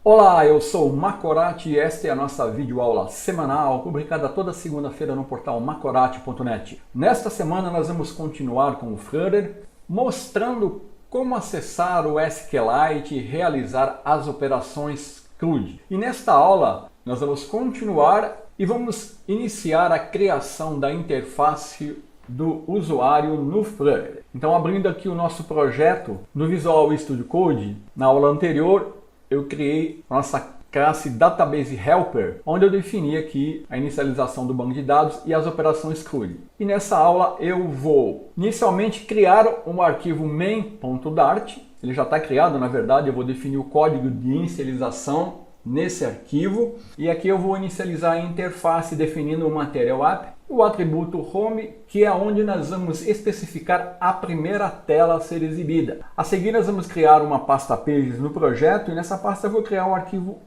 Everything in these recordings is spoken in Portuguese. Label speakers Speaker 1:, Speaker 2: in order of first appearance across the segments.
Speaker 1: Olá, eu sou o Macorati e esta é a nossa videoaula semanal, publicada toda segunda-feira no portal macorati.net. Nesta semana nós vamos continuar com o Flutter, mostrando como acessar o SQLite e realizar as operações CRUD. E nesta aula nós vamos continuar e vamos iniciar a criação da interface do usuário no Flutter. Então, abrindo aqui o nosso projeto no Visual Studio Code, na aula anterior eu criei a nossa classe Database Helper, onde eu defini aqui a inicialização do banco de dados e as operações CRUD. E nessa aula eu vou inicialmente criar um arquivo main.dart. Ele já está criado, na verdade, eu vou definir o código de inicialização nesse arquivo. E aqui eu vou inicializar a interface definindo o Material App, o atributo Home, que é onde nós vamos especificar a primeira tela a ser exibida. A seguir nós vamos criar uma pasta Pages no projeto e nessa pasta eu vou criar um arquivo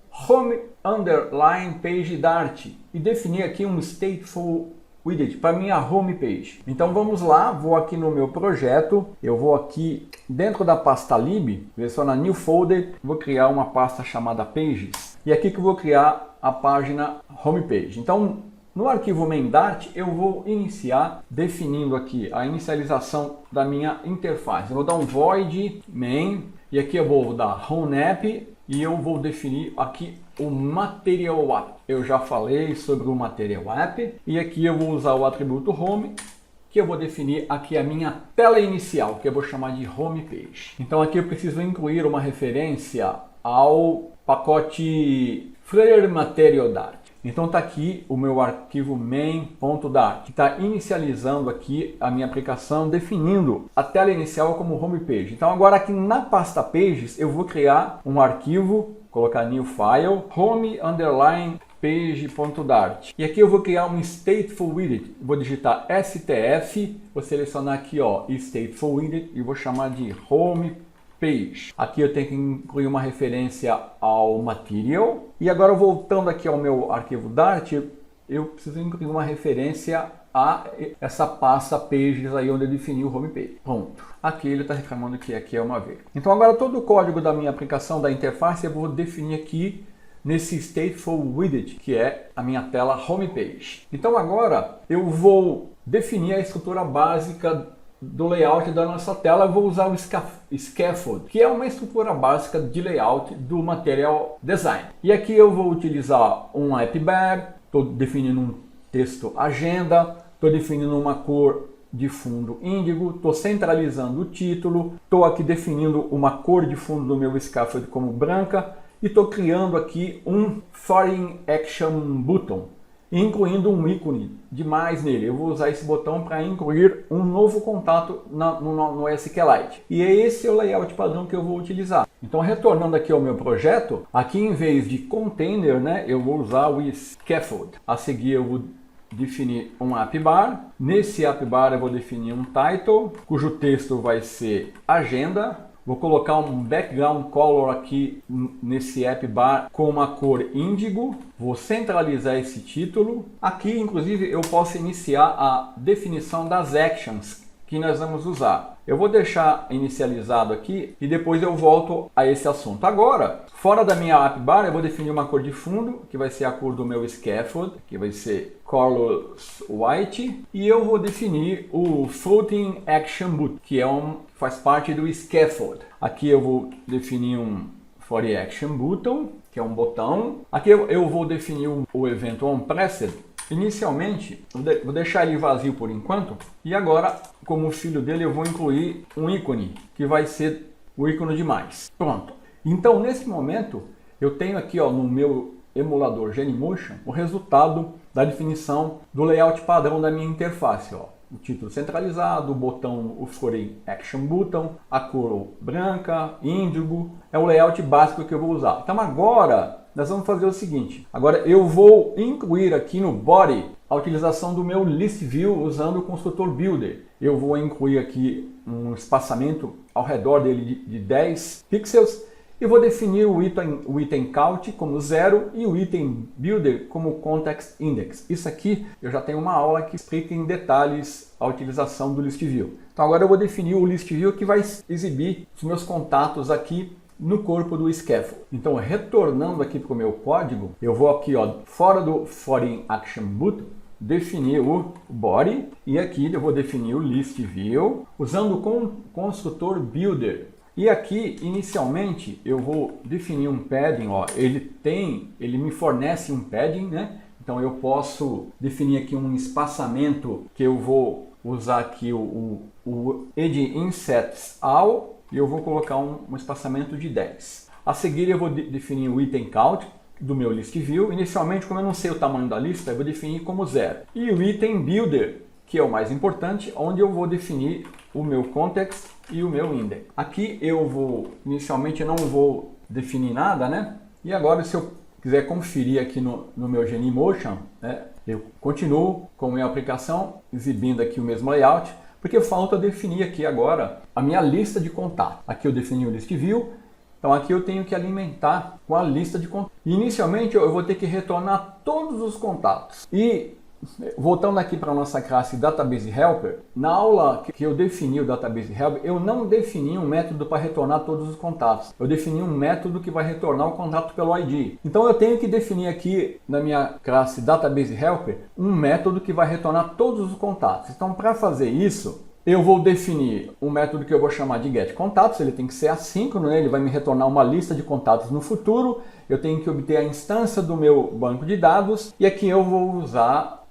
Speaker 1: Home_PageDart e definir aqui um Stateful Widget para minha home page. Então vamos lá, vou aqui no meu projeto, eu vou aqui dentro da pasta lib, selecionar New Folder, vou criar uma pasta chamada Pages e aqui que eu vou criar a página Homepage. Então no arquivo main.dart eu vou iniciar definindo aqui a inicialização da minha interface. Eu vou dar um void main e aqui eu vou dar home app e eu vou definir aqui o Material App. Eu já falei sobre o Material App e aqui eu vou usar o atributo home, que eu vou definir aqui a minha tela inicial, que eu vou chamar de home page. Então aqui eu preciso incluir uma referência ao pacote Flutter Material Dart. Então está aqui o meu arquivo main.dart, que está inicializando aqui a minha aplicação, definindo a tela inicial como homepage. Então agora aqui na pasta Pages eu vou criar um arquivo, colocar new file, home_page.dart. E aqui eu vou criar um stateful widget. Vou digitar STF, vou selecionar aqui ó, stateful widget e vou chamar de home page. Aqui eu tenho que incluir uma referência ao material. E agora voltando aqui ao meu arquivo Dart, eu preciso incluir uma referência a essa pasta Pages aí onde eu defini o home page. Pronto. Aqui ele está reclamando que aqui é uma vírgula. Então agora todo o código da minha aplicação da interface eu vou definir aqui nesse Stateful Widget, que é a minha tela home page. Então agora eu vou definir a estrutura básica do layout da nossa tela. Eu vou usar o Scaffold, que é uma estrutura básica de layout do Material Design. E aqui eu vou utilizar um app bar, estou definindo um texto agenda, estou definindo uma cor de fundo índigo, estou centralizando o título, estou aqui definindo uma cor de fundo do meu Scaffold como branca e estou criando aqui um Foreign Action Button, incluindo um ícone de mais nele. Eu vou usar esse botão para incluir um novo contato no SQLite. E esse é o layout padrão que eu vou utilizar. Então, retornando aqui ao meu projeto, aqui em vez de container, né, eu vou usar o scaffold. A seguir eu vou definir um app bar. Nesse app bar eu vou definir um title, cujo texto vai ser agenda. Vou colocar um background color aqui nesse app bar com uma cor índigo. Vou centralizar esse título. Aqui, inclusive, eu posso iniciar a definição das actions que nós vamos usar. Eu vou deixar inicializado aqui e depois eu volto a esse assunto. Agora, fora da minha app bar, eu vou definir uma cor de fundo, que vai ser a cor do meu scaffold, que vai ser colors white, e eu vou definir o floating action button, que faz parte do scaffold. Aqui eu vou definir um floating action button, que é um botão. Aqui eu vou definir o evento onPressed. Inicialmente, vou deixar ele vazio por enquanto, e agora, como filho dele, eu vou incluir um ícone, que vai ser o ícone de mais. Pronto. Então, nesse momento, eu tenho aqui ó, no meu emulador Genymotion o resultado da definição do layout padrão da minha interface. Ó. O título centralizado, o botão, o Foreign Action Button, a cor branca, índigo, é o layout básico que eu vou usar. Então agora nós vamos fazer o seguinte, agora eu vou incluir aqui no body a utilização do meu list view usando o construtor builder. Eu vou incluir aqui um espaçamento ao redor dele de 10 pixels e vou definir o item count como 0 e o item builder como context index. Isso aqui eu já tenho uma aula que explica em detalhes a utilização do list view. Então agora eu vou definir o list view que vai exibir os meus contatos aqui no corpo do scaffold. Então, retornando aqui para o meu código, eu vou aqui, ó, fora do Foreign Action Button, definir o body, e aqui eu vou definir o list view usando o construtor builder. E aqui, inicialmente, eu vou definir um padding, ó, ele me fornece um padding, né? Então eu posso definir aqui um espaçamento que eu vou usar aqui o edge insets all, e eu vou colocar um espaçamento de 10. A seguir eu vou definir o item count do meu list view. Inicialmente, como eu não sei o tamanho da lista, eu vou definir como 0. E o item builder, que é o mais importante, onde eu vou definir o meu context e o meu index. Aqui inicialmente eu não vou definir nada, né? E agora, se eu quiser conferir aqui no meu Genymotion, né, eu continuo com a minha aplicação, exibindo aqui o mesmo layout, porque falta definir aqui agora a minha lista de contatos. Aqui eu defini o list view, então aqui eu tenho que alimentar com a lista de contatos. Inicialmente eu vou ter que retornar todos os contatos. E voltando aqui para a nossa classe Database Helper, na aula que eu defini o Database Helper, eu não defini um método para retornar todos os contatos. Eu defini um método que vai retornar o contato pelo ID. Então eu tenho que definir aqui na minha classe Database Helper um método que vai retornar todos os contatos. Então, para fazer isso, eu vou definir um método que eu vou chamar de getContatos. Ele tem que ser assíncrono, né? Ele vai me retornar uma lista de contatos no futuro. Eu tenho que obter a instância do meu banco de dados, e aqui eu vou usar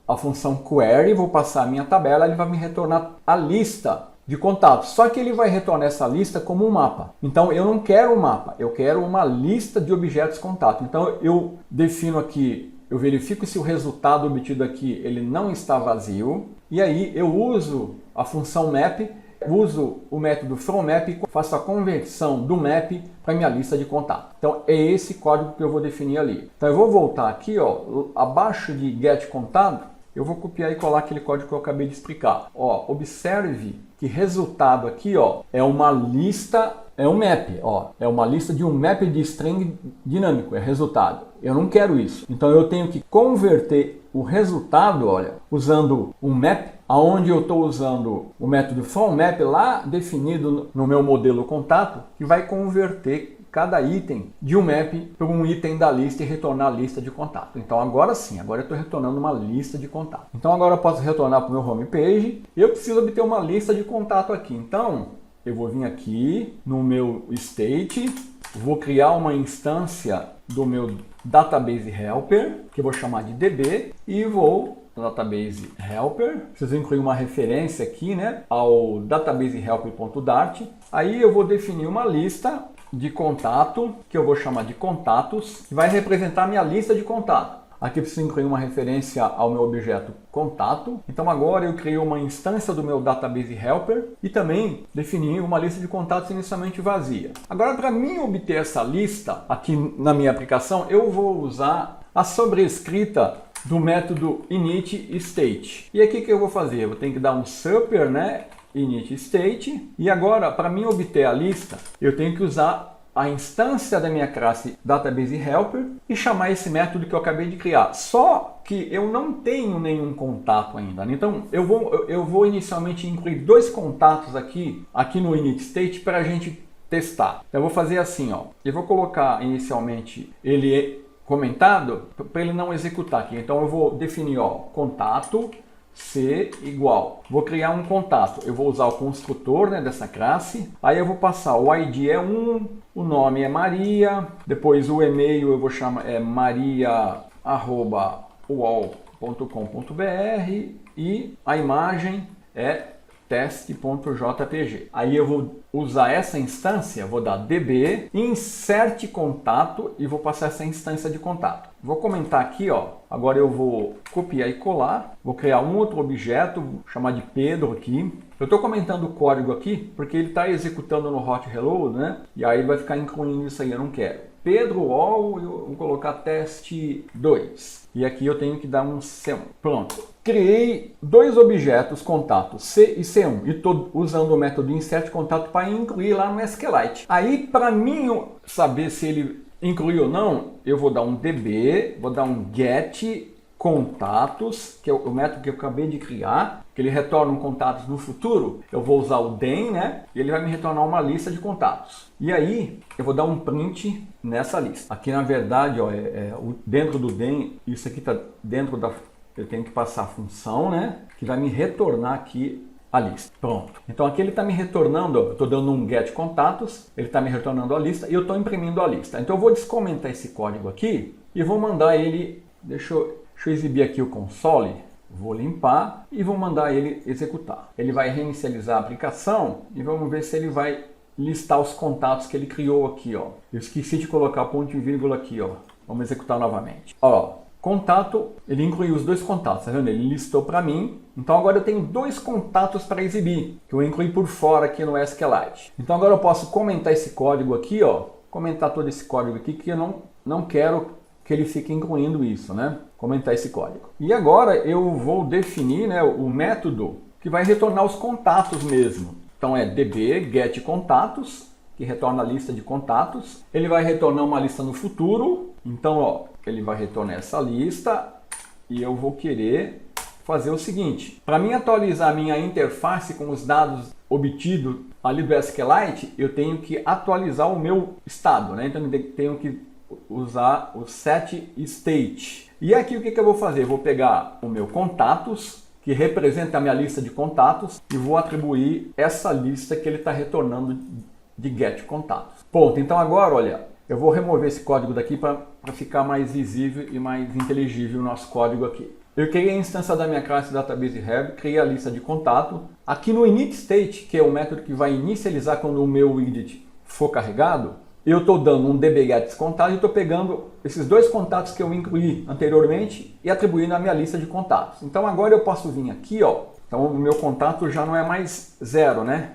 Speaker 1: a função query, vou passar a minha tabela, ele vai me retornar a lista de contatos. Só que ele vai retornar essa lista como um mapa. Então eu não quero um mapa, eu quero uma lista de objetos contato. Então eu defino aqui, eu verifico se o resultado obtido aqui ele não está vazio, e aí eu uso a função map, uso o método fromMap e faço a conversão do map para minha lista de contato. Então é esse código que eu vou definir ali. Então eu vou voltar aqui, ó, abaixo de getContado, eu vou copiar e colar aquele código que eu acabei de explicar. Ó, observe que resultado aqui, ó, é uma lista, é um map, ó, é uma lista de um map de string dinâmico, é resultado. Eu não quero isso. Então eu tenho que converter o resultado, olha, usando um map, aonde eu estou usando o método fromMap lá definido no meu modelo contato, que vai converter cada item de um map para um item da lista e retornar a lista de contato. Então agora sim, agora eu estou retornando uma lista de contato. Então agora eu posso retornar para o meu homepage. Eu preciso obter uma lista de contato aqui. Então eu vou vir aqui no meu state, vou criar uma instância do meu Database Helper, que eu vou chamar de DB, e vou Database Helper. Preciso incluir uma referência aqui, né, ao Database Helper.dart. Aí eu vou definir uma lista de contato, que eu vou chamar de contatos, que vai representar a minha lista de contato. Aqui eu preciso incluir uma referência ao meu objeto contato. Então agora eu criei uma instância do meu Database Helper e também defini uma lista de contatos inicialmente vazia. Agora, para mim obter essa lista aqui na minha aplicação, eu vou usar a sobrescrita do método initState. E aqui o que eu vou fazer? Eu vou ter que dar um super, né, initState. E agora, para mim obter a lista, eu tenho que usar a instância da minha classe Database Helper e chamar esse método que eu acabei de criar. Só que eu não tenho nenhum contato ainda. Então eu vou inicialmente incluir dois contatos aqui no initState para a gente testar. Então, eu vou fazer assim, ó. Eu vou colocar inicialmente ele comentado para ele não executar aqui. Então eu vou definir, ó, contato C igual. Vou criar um contato. Eu vou usar o construtor, né, dessa classe. Aí eu vou passar o ID é 1, o nome é Maria, depois o e-mail eu vou chamar maria@uol.com.br e a imagem é teste.jpg. Aí eu vou usar essa instância, vou dar db, insert contato e vou passar essa instância de contato. Vou comentar aqui, ó. Agora eu vou copiar e colar, vou criar um outro objeto, vou chamar de Pedro aqui. Eu estou comentando o código aqui porque ele está executando no hot reload, né? E aí ele vai ficar incluindo isso aí, eu não quero. Pedro all, eu vou colocar teste 2. E aqui eu tenho que dar um C1. Pronto. Criei dois objetos contato, C e C1. E estou usando o método insert contato para incluir lá no SQLite. Aí, para mim saber se ele incluiu ou não, eu vou dar um db, vou dar um get contatos, que é o método que eu acabei de criar, que ele retorna um contatos no futuro. Eu vou usar o den, né? E ele vai me retornar uma lista de contatos. E aí eu vou dar um print nessa lista. Aqui na verdade, ó, dentro do den, isso aqui está dentro da... Eu tenho que passar a função, né? Que vai me retornar aqui a lista. Pronto. Então aqui ele está me retornando, eu estou dando um get contatos, ele está me retornando a lista e eu estou imprimindo a lista. Então eu vou descomentar esse código aqui e vou mandar ele, deixa eu exibir aqui o console, vou limpar e vou mandar ele executar. Ele vai reinicializar a aplicação e vamos ver se ele vai listar os contatos que ele criou aqui, ó. Eu esqueci de colocar ponto e vírgula aqui, ó. Vamos executar novamente. Ó, contato, ele incluiu os dois contatos, tá vendo? Ele listou para mim. Então agora eu tenho dois contatos para exibir, que eu incluí por fora aqui no SQLite. Então agora eu posso comentar esse código aqui, ó. Comentar todo esse código aqui, que eu não quero que ele fique incluindo isso, né? Comentar esse código. E agora eu vou definir, né, o método que vai retornar os contatos mesmo. Então é db get contatos, que retorna a lista de contatos. Ele vai retornar uma lista no futuro. Então, ó, ele vai retornar essa lista e eu vou querer fazer o seguinte. Para mim atualizar a minha interface com os dados obtidos ali do SQLite, eu tenho que atualizar o meu estado, né? Então eu tenho que usar o set state. E aqui o que eu vou fazer? Eu vou pegar o meu contatos, que representa a minha lista de contatos, e vou atribuir essa lista que ele está retornando de get contatos. Ponto. Então agora, olha, eu vou remover esse código daqui para ficar mais visível e mais inteligível o nosso código aqui. Eu criei a instância da minha classe Database Hub, criei a lista de contato. Aqui no init state, que é o método que vai inicializar quando o meu widget for carregado, eu estou dando um dbGetContato e estou pegando esses dois contatos que eu incluí anteriormente e atribuindo a minha lista de contatos. Então agora eu posso vir aqui, ó. Então o meu contato já não é mais 0, né?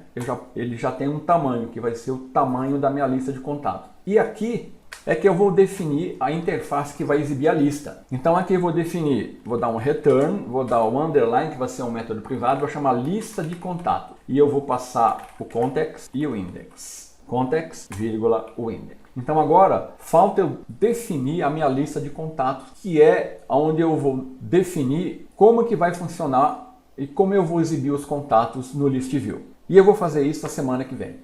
Speaker 1: Ele já tem um tamanho, que vai ser o tamanho da minha lista de contatos. E aqui é que eu vou definir a interface que vai exibir a lista. Então aqui eu vou definir, vou dar um return, vou dar o underline, que vai ser um método privado, vou chamar lista de contato. E eu vou passar o context e o index. Context, vírgula, o index. Então agora falta eu definir a minha lista de contatos, que é onde eu vou definir como que vai funcionar e como eu vou exibir os contatos no list view. E eu vou fazer isso na semana que vem.